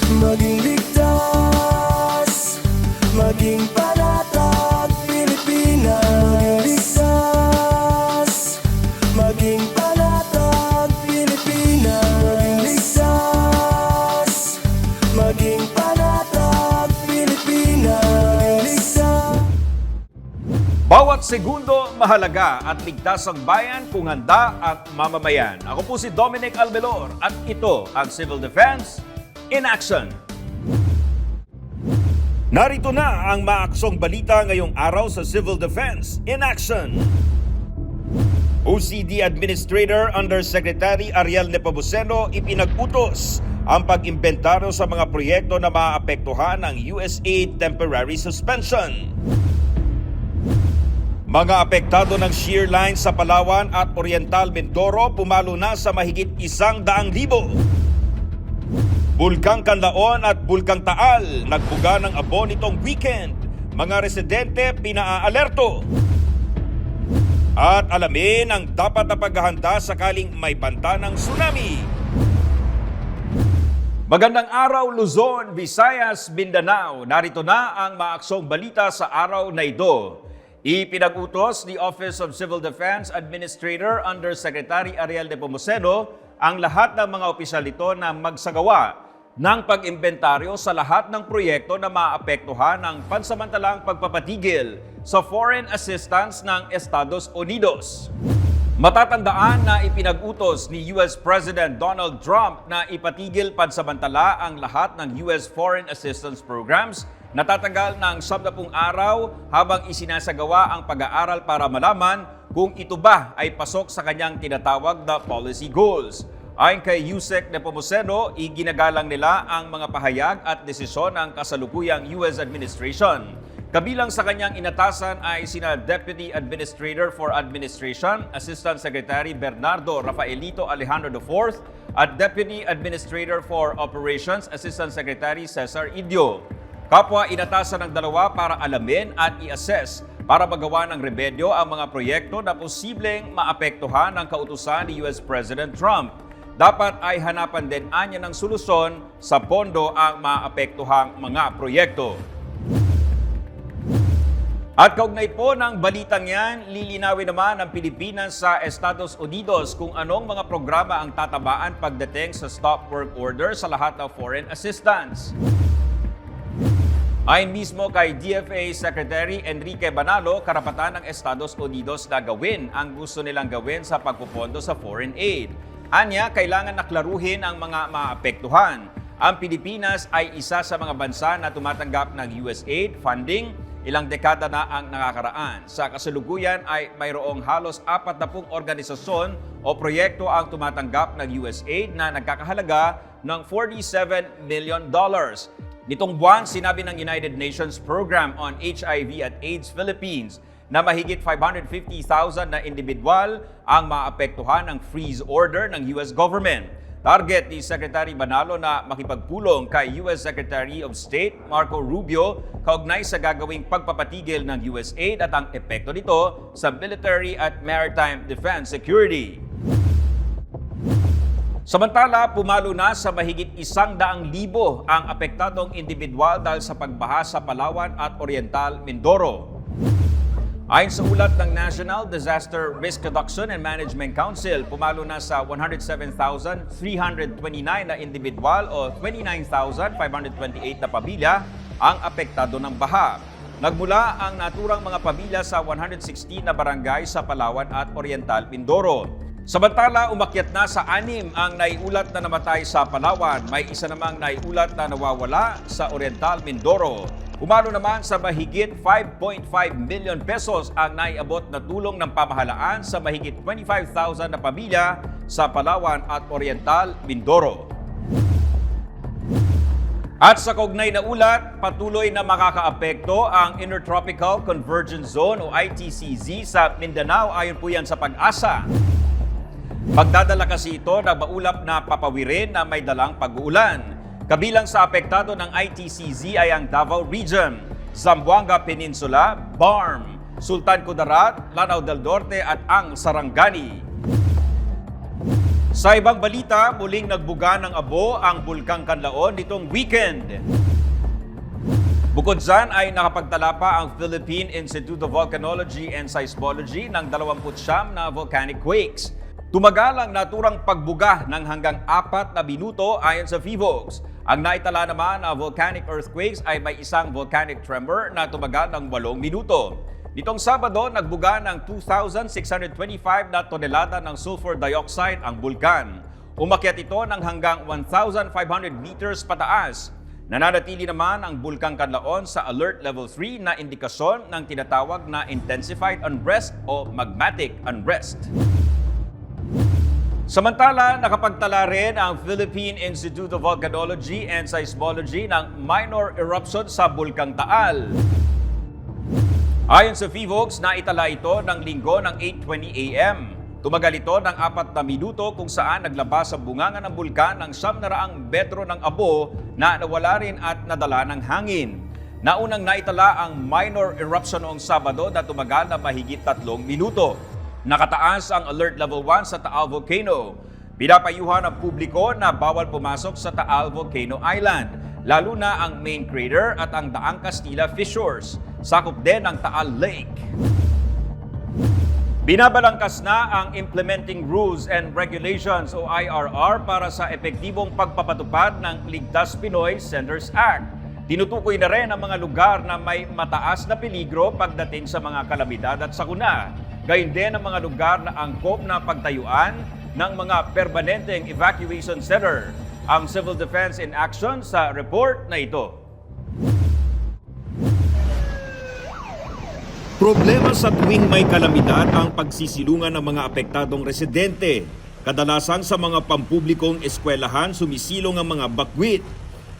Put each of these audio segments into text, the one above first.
Maging ligtas, maging panatag, Pilipinas. Ligtas, maging panatag, Pilipinas. Ligtas, maging panatag, Pilipinas. Ligtas. Bawat segundo mahalaga at ligtas ang bayan kung handa ang mamamayan. Ako po si Dominic Albelor at ito ang Civil Defense in Action. Narito na ang maaksong balita ngayong araw sa Civil Defense in Action. OCD Administrator Undersecretary Ariel Nepomuceno ipinag-utos ang pag-imbentaryo sa mga proyekto na maaapektuhan ng USAID temporary suspension. Mga apektado ng shear line sa Palawan at Oriental Mindoro pumalo na sa mahigit 100,000. Bulkang Canlaon at Bulkang Taal nagbuga ng abo nitong weekend. Mga residente pinaalerto. At alamin ang dapat na paghahanda sakaling may banta ng tsunami. Magandang araw Luzon, Visayas, Mindanao. Narito na ang maaksong balita sa araw na ito. Ipinag-utos ni Office of Civil Defense Administrator Undersecretary Ariel Nepomuceno ang lahat ng mga opisyal nito na magsagawa ng pag-imbentaryo sa lahat ng proyekto na maapektuhan ng pansamantalang pagpapatigil sa foreign assistance ng Estados Unidos. Matatandaan na ipinag-utos ni US President Donald Trump na ipatigil pansamantala ang lahat ng US foreign assistance programs na tatagal ng 70 araw habang isinasagawa ang pag-aaral para malaman kung ito ba ay pasok sa kanyang tinatawag na policy goals. Ayon kay Yusek Nepomuceno, iginagalang nila ang mga pahayag at desisyon ng kasalukuyang US administration. Kabilang sa kanyang inatasan ay sina Deputy Administrator for Administration, Assistant Secretary Bernardo Rafaelito Alejandro IV at Deputy Administrator for Operations, Assistant Secretary Cesar Idio. Kapwa inatasan ng dalawa para alamin at i-assess para magawa ng remedyo ang mga proyekto na posibleng maapektuhan ng kautusan ni US President Trump. Dapat ay hanapan din anya ng solusyon sa pondo ang maapektuhang mga proyekto. At kaugnay po ng balitang yan, lilinawin naman ng Pilipinas sa Estados Unidos kung anong mga programa ang tatabaan pagdating sa stop work order sa lahat ng foreign assistance. Ayon mismo kay DFA Secretary Enrique Banalo, karapatan ng Estados Unidos na gawin ang gusto nilang gawin sa pagpupondo sa foreign aid. Anya, kailangan naklaruhin ang mga maapektuhan. Ang Pilipinas ay isa sa mga bansa na tumatanggap ng USAID funding, ilang dekada na ang nakakaraan. Sa kasalukuyan ay mayroong halos 40 organisasyon o proyekto ang tumatanggap ng USAID na nagkakahalaga ng $47 million. Nitong buwan, sinabi ng United Nations Program on HIV at AIDS Philippines na mahigit 550,000 na individual ang maapektuhan ng freeze order ng US government. Target ni Secretary Banalo na makipagpulong kay US Secretary of State Marco Rubio kaugnay sa gagawing pagpapatigil ng USAID at ang epekto nito sa military at maritime defense security. Samantala, pumalo na sa mahigit 100,000 ang apektadong individual dahil sa pagbaha sa Palawan at Oriental Mindoro. Ayon sa ulat ng National Disaster Risk Reduction and Management Council, pumalo na sa 107,329 na individual o 29,528 na pamilya ang apektado ng baha. Nagmula ang naturang mga pamilya sa 116 na barangay sa Palawan at Oriental Mindoro. Samantala, umakyat na sa 6 ang naiulat na namatay sa Palawan. May isa namang naiulat na nawawala sa Oriental Mindoro. Umalo naman sa mahigit 5.5 million pesos ang naiabot na tulong ng pamahalaan sa mahigit 25,000 na pamilya sa Palawan at Oriental Mindoro. At sa kaugnay na ulat, patuloy na makakaapekto ang Intertropical Convergence Zone o ITCZ sa Mindanao ayon po yan sa Pag-asa. Magdadala kasi ito ng maulap na papawirin na may dalang pag-uulan. Kabilang sa apektado ng ITCZ ay ang Davao Region, Zamboanga Peninsula, Barm, Sultan Kudarat, Lanao del Norte at ang Sarangani. Sa ibang balita, muling nagbuga ng abo ang Bulkang Kanlaon nitong weekend. Bukod dyan ay nakapagtala pa ang Philippine Institute of Volcanology and Seismology ng 29 na volcanic quakes. Tumagal ang naturang pagbuga ng hanggang 4 na minuto ayon sa PHIVOLCS. Ang naitala naman na volcanic earthquakes ay may isang volcanic tremor na tumagal ng 8 minuto. Nitong Sabado, nagbuga ng 2,625 na tonelada ng sulfur dioxide ang bulkan. Umakyat ito ng hanggang 1,500 meters pataas. Nananatili naman ang Bulkang Kanlaon sa Alert Level 3 na indikasyon ng tinatawag na intensified unrest o magmatic unrest. Samantala, nakapagtala rin ang Philippine Institute of Volcanology and Seismology ng minor eruption sa Bulkang Taal. Ayon sa PHIVOLCS, naitala ito ng linggo ng 8:20 a.m. Tumagal ito ng 4 na minuto kung saan naglabas sa bunganga ng bulkan ng 900 metro ng abo na nawala rin at nadala ng hangin. Naunang naitala ang minor eruption noong Sabado na tumagal na mahigit 3 minuto. Nakataas ang Alert Level 1 sa Taal Volcano. Pinapayuhan ang publiko na bawal pumasok sa Taal Volcano Island, lalo na ang main crater at ang Daang Castilla Fissures. Sakop din ang Taal Lake. Binabalangkas na ang Implementing Rules and Regulations o IRR para sa epektibong pagpapatupad ng Ligtas Pinoy Centers Act. Tinutukoy na rin ang mga lugar na may mataas na peligro pagdating sa mga kalamidad at sakuna. Gayon din ang mga lugar na angkop na pagtayuan ng mga permanenteng evacuation center. Ang Civil Defense in Action sa report na ito. Problema sa tuwing may kalamidad ang pagsisilungan ng mga apektadong residente. Kadalasan sa mga pampublikong eskwelahan sumisilong ang mga bakwit.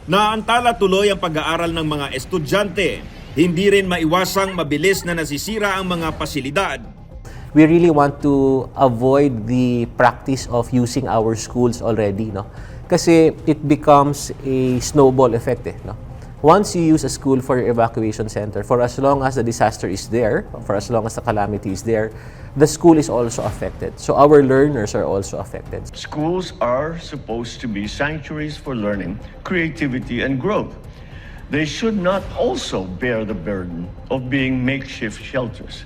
Naantala tuloy ang pag-aaral ng mga estudyante. Hindi rin maiwasang mabilis na nasisira ang mga pasilidad. We really want to avoid the practice of using our schools already, no? Kasi it becomes a snowball effect, no? Once you use a school for your evacuation center, for as long as the disaster is there, for as long as the calamity is there, the school is also affected. So our learners are also affected. Schools are supposed to be sanctuaries for learning, creativity, and growth. They should not also bear the burden of being makeshift shelters.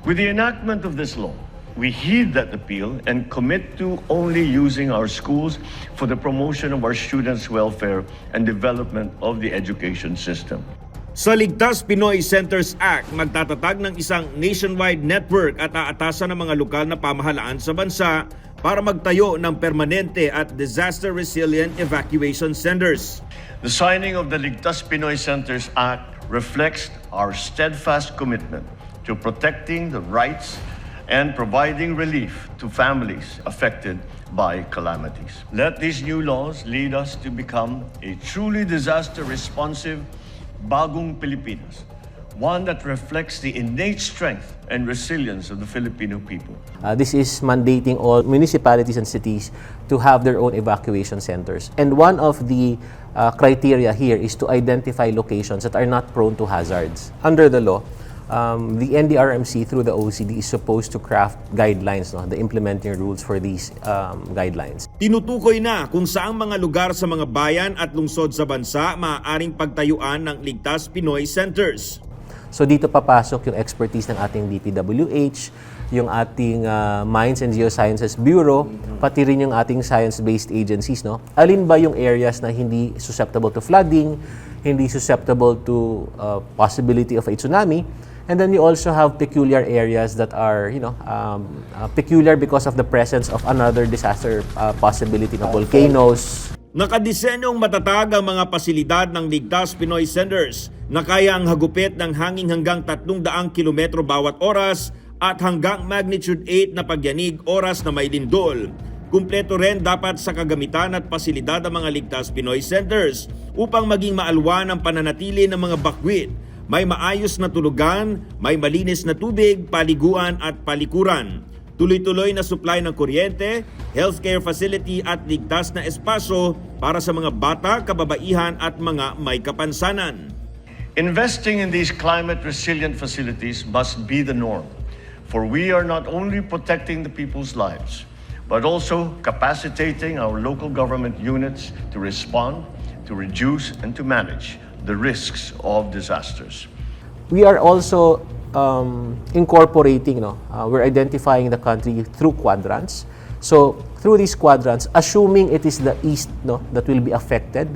With the enactment of this law, we heed that appeal and commit to only using our schools for the promotion of our students' welfare and development of the education system. Sa Ligtas Pinoy Centers Act, magtatatag ng isang nationwide network at aatasan ng mga lokal na pamahalaan sa bansa para magtayo ng permanente at disaster-resilient evacuation centers. The signing of the Ligtas Pinoy Centers Act reflects our steadfast commitment to protecting the rights and providing relief to families affected by calamities. Let these new laws lead us to become a truly disaster-responsive Bagong Pilipinas, one that reflects the innate strength and resilience of the Filipino people. This is mandating all municipalities and cities to have their own evacuation centers. And one of the criteria here is to identify locations that are not prone to hazards. Under the law, the NDRMC through the OCD is supposed to craft guidelines, the implementing rules for these guidelines. Tinutukoy na kung saang mga lugar sa mga bayan at lungsod sa bansa maaaring pagtayuan ng Ligtas Pinoy Centers. So dito papasok yung expertise ng ating DPWH, yung ating Mines and Geosciences Bureau, pati rin yung ating science-based agencies. Alin ba yung areas na hindi susceptible to flooding, hindi susceptible to possibility of a tsunami? And then you also have peculiar areas that are, peculiar because of the presence of another disaster possibility na volcanoes. Nakadisenyong matatag ang mga pasilidad ng Ligtas Pinoy Centers na kaya ang hagupit ng hangin hanggang 300 kilometro bawat oras at hanggang magnitude 8 na pagyanig oras na may lindol. Kumpleto rin dapat sa kagamitan at pasilidad ang mga Ligtas Pinoy Centers upang maging maalwan ang pananatili ng mga bakwit. May maayos na tulugan, may malinis na tubig, paliguan at palikuran. Tuloy-tuloy na supply ng kuryente, healthcare facility at ligtas na espasyo para sa mga bata, kababaihan at mga may kapansanan. Investing in these climate-resilient facilities must be the norm, for we are not only protecting the people's lives, but also capacitating our local government units to respond, to reduce, and to manage the risks of disasters. We are also incorporating, we're identifying the country through quadrants. So through these quadrants, assuming it is the east that will be affected,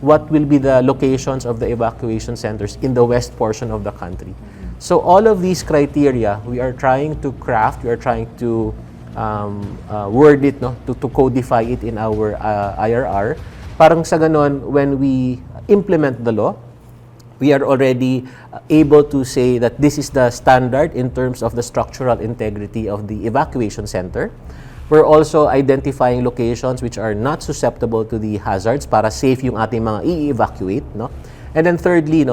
what will be the locations of the evacuation centers in the west portion of the country. So all of these criteria, we are trying to craft, we are trying to word it, to codify it in our IRR. Parang sa ganon, when we implement the law, we are already able to say that this is the standard in terms of the structural integrity of the evacuation center. We're also identifying locations which are not susceptible to the hazards para safe yung ating mga i-evacuate, And then thirdly,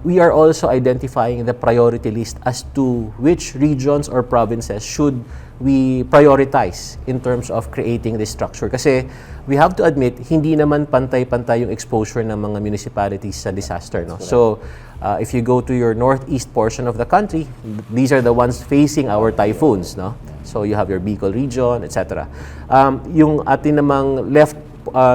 we are also identifying the priority list as to which regions or provinces should we prioritize in terms of creating this structure. Kasi we have to admit, hindi naman pantay-pantay yung exposure ng mga municipalities sa disaster. So if you go to your northeast portion of the country, these are the ones facing our typhoons. So you have your Bicol region, etc. Yung atin namang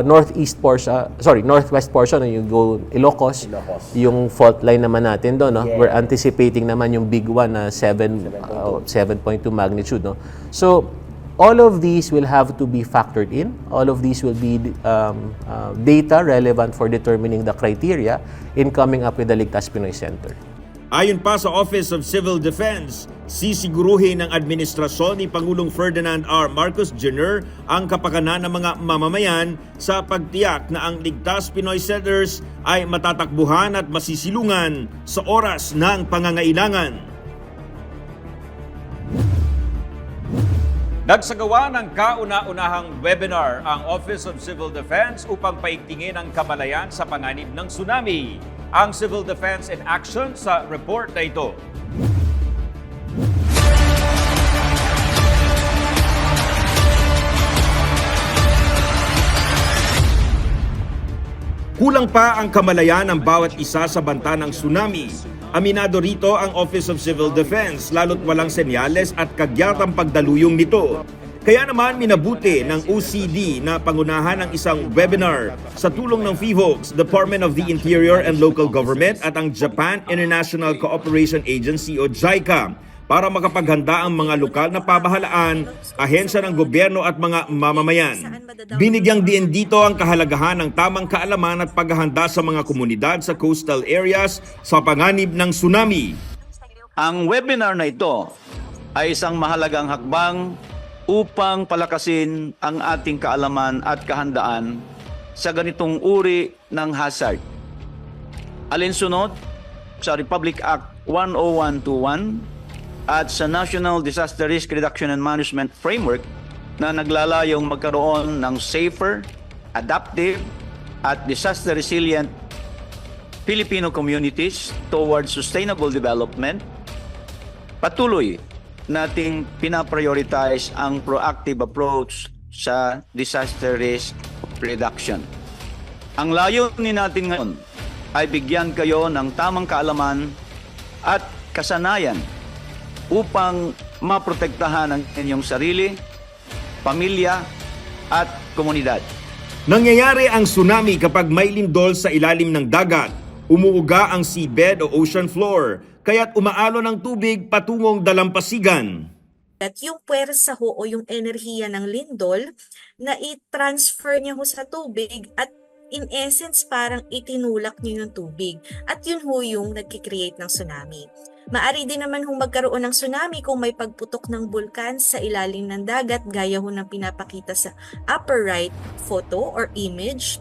northwest portion, you go Ilocos, yung fault line naman natin doon, we're anticipating naman yung big one na 7.2 magnitude, So all of these will have to be factored in. All of these will be data relevant for determining the criteria in coming up with the Ligtas Pinoy Center. Ayon pa sa Office of Civil Defense, sisiguruhin ng administrasyon ni Pangulong Ferdinand R. Marcos Jr. ang kapakanan ng mga mamamayan sa pagtiyak na ang Ligtas Pinoy Centers ay matatakbuhan at masisilungan sa oras ng pangangailangan. Nagsagawa ng kauna-unahang webinar ang Office of Civil Defense upang paigtingin ang kamalayan sa panganib ng tsunami. Ang Civil Defense in Action sa report na ito. Kulang pa ang kamalayan ng bawat isa sa banta ng tsunami. Aminado rito ang Office of Civil Defense lalo't walang senyales at kagyatang pagdaluyong nito. Kaya naman minabuti ng OCD na pangunahan ng isang webinar sa tulong ng PHIVOLCS, Department of the Interior and Local Government at ang Japan International Cooperation Agency o JICA para makapaghanda ang mga lokal na pamahalaan, ahensya ng gobyerno at mga mamamayan. Binigyang diin dito ang kahalagahan ng tamang kaalaman at paghahanda sa mga komunidad sa coastal areas sa panganib ng tsunami. Ang webinar na ito ay isang mahalagang hakbang upang palakasin ang ating kaalaman at kahandaan sa ganitong uri ng hazard. Alinsunod sa Republic Act 10121 at sa National Disaster Risk Reduction and Management Framework na naglalayong magkaroon ng safer, adaptive at disaster resilient Filipino communities towards sustainable development, patuloy nating pinaprioritize ang proactive approach sa disaster risk reduction. Ang layunin natin ngayon ay bigyan kayo ng tamang kaalaman at kasanayan upang maprotektahan ang inyong sarili, pamilya at komunidad. Nangyayari ang tsunami kapag may lindol sa ilalim ng dagat. Umuuga ang seabed o ocean floor, kaya't umaalo ng tubig patungong dalampasigan. At yung puwersa ho o yung enerhiya ng lindol na i-transfer niya ho sa tubig at in essence parang itinulak niyo yung tubig. At yun ho yung nagkikreate ng tsunami. Maari din naman hong magkaroon ng tsunami kung may pagputok ng bulkan sa ilalim ng dagat gaya ho ng pinapakita sa upper right photo or image.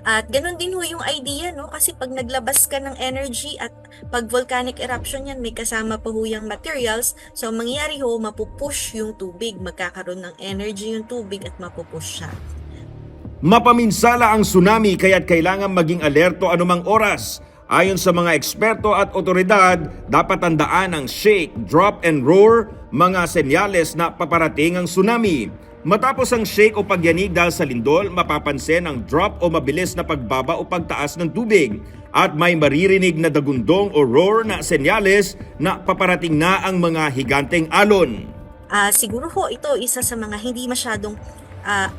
At ganun din ho yung idea, kasi pag naglabas ka ng energy at pag volcanic eruption yan, may kasama pa ho yung materials. So, ang mangyayari ho, mapupush yung tubig. Magkakaroon ng energy yung tubig at mapupush siya. Mapaminsala ang tsunami kaya't kailangan maging alerto anumang oras. Ayon sa mga eksperto at otoridad, dapat tandaan ang shake, drop and roar, mga senyales na paparating ang tsunami. Matapos ang shake o pagyanig dahil sa lindol, mapapansin ang drop o mabilis na pagbaba o pagtaas ng tubig. At may maririnig na dagundong o roar na senyales na paparating na ang mga higanteng alon. Siguro ho ito isa sa mga hindi masyadong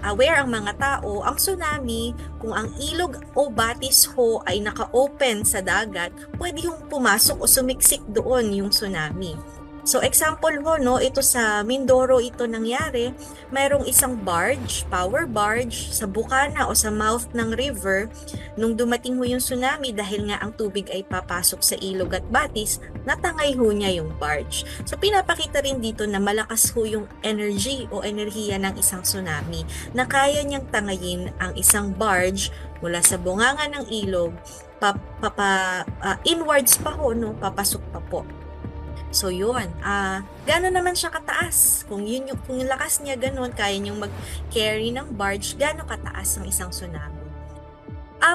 aware ang mga tao. Ang tsunami, kung ang ilog o batis ho ay naka-open sa dagat, pwede hong pumasok o sumiksik doon yung tsunami. So example ho, no, ito sa Mindoro ito nangyari, mayroong isang barge, power barge sa bukana o sa mouth ng river. Nung dumating ho yung tsunami, dahil nga ang tubig ay papasok sa ilog at batis, natangay ho niya yung barge. So pinapakita rin dito na malakas ho yung energy o enerhiya ng isang tsunami na kaya niyang tangayin ang isang barge mula sa bunganga ng ilog inwards pa ho, no, papasok pa po. So yun, gano'n naman siya kataas? Kung yung lakas niya gano'n, kaya niyang mag-carry ng barge, gano'n kataas ang isang tsunami?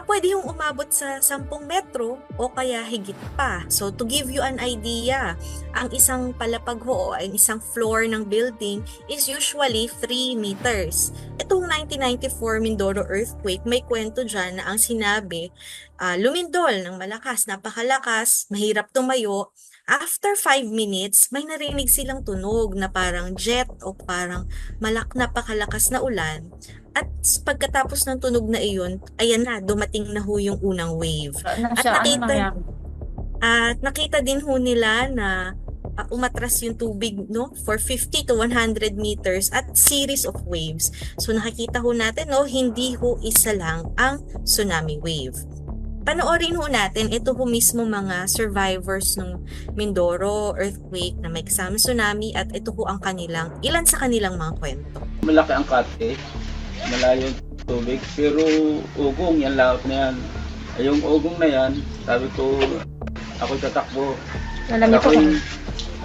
Pwede yung umabot sa 10 metro o kaya higit pa. So to give you an idea, ang isang palapag ho o ang isang floor ng building is usually 3 meters. Itong 1994 Mindoro earthquake, may kwento dyan na ang sinabi, lumindol ng malakas, napakalakas, mahirap tumayo. After 5 minutes, may narinig silang tunog na parang jet o parang napakalakas na ulan. At pagkatapos ng tunog na iyon, ayan na, dumating na ho yung unang wave. At nakita din ho nila na umatras yung tubig, no, for 50 to 100 meters at series of waves. So nakikita ho natin, no, hindi ho isa lang ang tsunami wave. Panoorin ho natin, ito ho mismo mga survivors ng Mindoro earthquake na may kasamang tsunami at ito ho ang ilan sa kanilang mga kwento. Malaki ang kate, malayo yung tubig, pero ugong, yan laot na yan. Ay, yung ugong na yan, sabi ko, ako'y tatakbo. Ako'y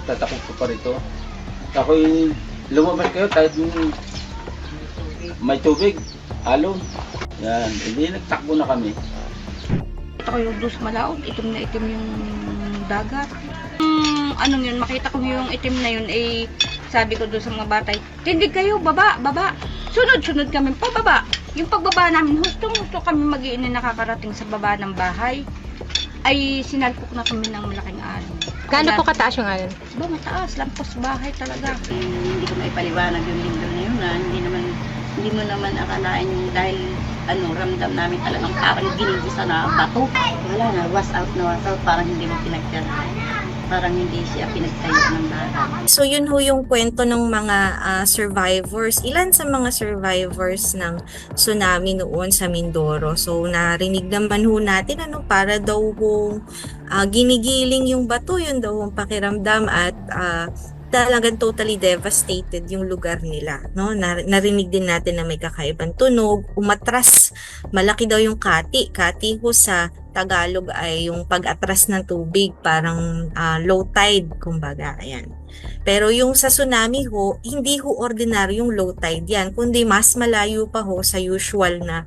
tatakbo ko pa rito. Ako'y lumabas kayo kahit may tubig, alon. Yan, hindi nagtakbo na kami. Ako yung dus malaog, itim na itim yung dagat. Anong yun, makita ko yung itim na yun, sabi ko doon sa mga batay, tindig kayo, baba, baba. Sunod-sunod kami, pababa. Yung pagbaba namin, gusto kami mag-iinay nakakarating sa baba ng bahay. Ay sinalpok na kami ng malaking alon. Gaano po kataas yung alon? Ba, mataas, lampos bahay talaga. Hindi ko maipaliwanag yung lindol na yun, hindi mo naman akalain yung dahil ramdam namin talagang parang ginigisa na bato. Wala na, was out, parang hindi mo pinagtira. Parang hindi siya pinagtayo ng dagat. So yun ho yung kwento ng mga survivors. Ilan sa mga survivors ng tsunami noon sa Mindoro. So narinig naman ho natin para daw ho ginigiling yung bato, yun daw ang pakiramdam at talagang totally devastated yung lugar nila, no? Narinig din natin na may kakaibang tunog, umatras, malaki daw yung kati ho sa Tagalog ay yung pag-atras ng tubig, parang low tide, kumbaga, ayan. Pero yung sa tsunami ho, hindi ho ordinaryong low tide yan, kundi mas malayo pa ho sa usual na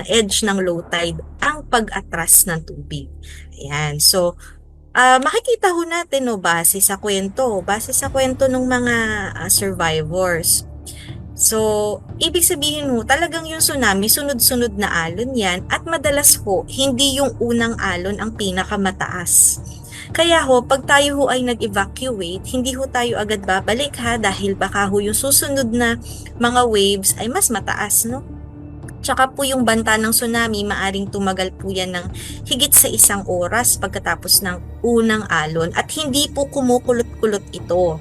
edge ng low tide ang pag-atras ng tubig. Ayan, so makikita ho natin base sa kwento ng mga survivors. So, ibig sabihin ho, talagang yung tsunami, sunod-sunod na alon yan at madalas ho, hindi yung unang alon ang pinakamataas. Kaya ho, pag tayo ho ay nag-evacuate, hindi ho tayo agad babalik dahil baka ho yung susunod na mga waves ay mas mataas, no? Tsaka po yung banta ng tsunami, maaring tumagal po yan ng higit sa 1 oras pagkatapos ng unang alon at hindi po kumukulot-kulot ito.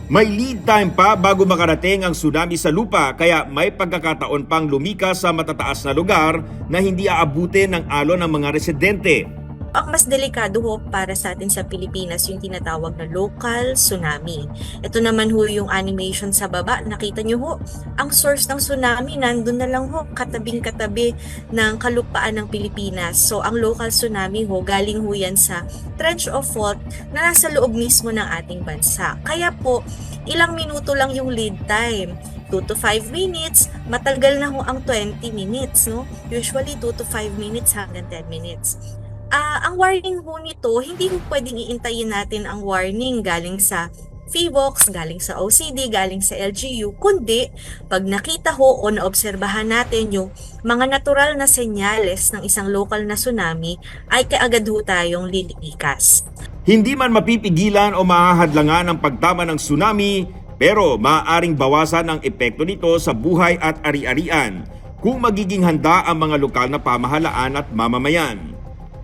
May lead time pa bago makarating ang tsunami sa lupa kaya may pagkakataon pang lumikas sa matataas na lugar na hindi aabutin ng alon ng mga residente. Ang mas delikado ho para sa atin sa Pilipinas yung tinatawag na local tsunami. Ito naman ho yung animation sa baba. Nakita nyo ho, ang source ng tsunami nandun na lang ho, katabing-katabi ng kalupaan ng Pilipinas. So ang local tsunami ho, galing ho yan sa trench of fault na nasa loob mismo ng ating bansa. Kaya po, ilang minuto lang yung lead time. 2 to 5 minutes, matagal na ho ang 20 minutes, no? Usually 2 to 5 minutes hanggang 10 minutes. Ang warning ho nito, hindi ho pwedeng iintayin natin ang warning galing sa PHIVOLCS, galing sa OCD, galing sa LGU, kundi pag nakita ho o naobserbahan natin yung mga natural na senyales ng isang local na tsunami, ay kaagad ho tayong lilikas. Hindi man mapipigilan o mahahadlangan ang pagtama ng tsunami, Pero maaaring bawasan ang epekto nito sa buhay at ari-arian kung magiging handa ang mga lokal na pamahalaan at mamamayan.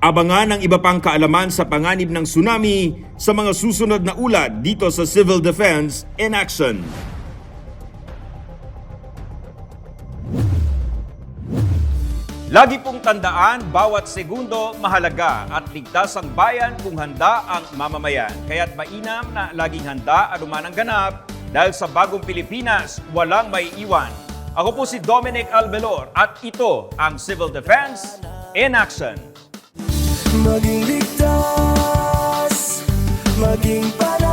Abangan ang iba pang kaalaman sa panganib ng tsunami sa mga susunod na ulat dito sa Civil Defense in Action. Lagi pong tandaan, bawat segundo mahalaga at ligtas ang bayan kung handa ang mamamayan. Kaya't mainam na laging handa anuman ang ganap dahil sa bagong Pilipinas, walang maiiwan. Ako po si Dominic Albelor at ito ang Civil Defense in Action. Maging ligtas, maging panatag.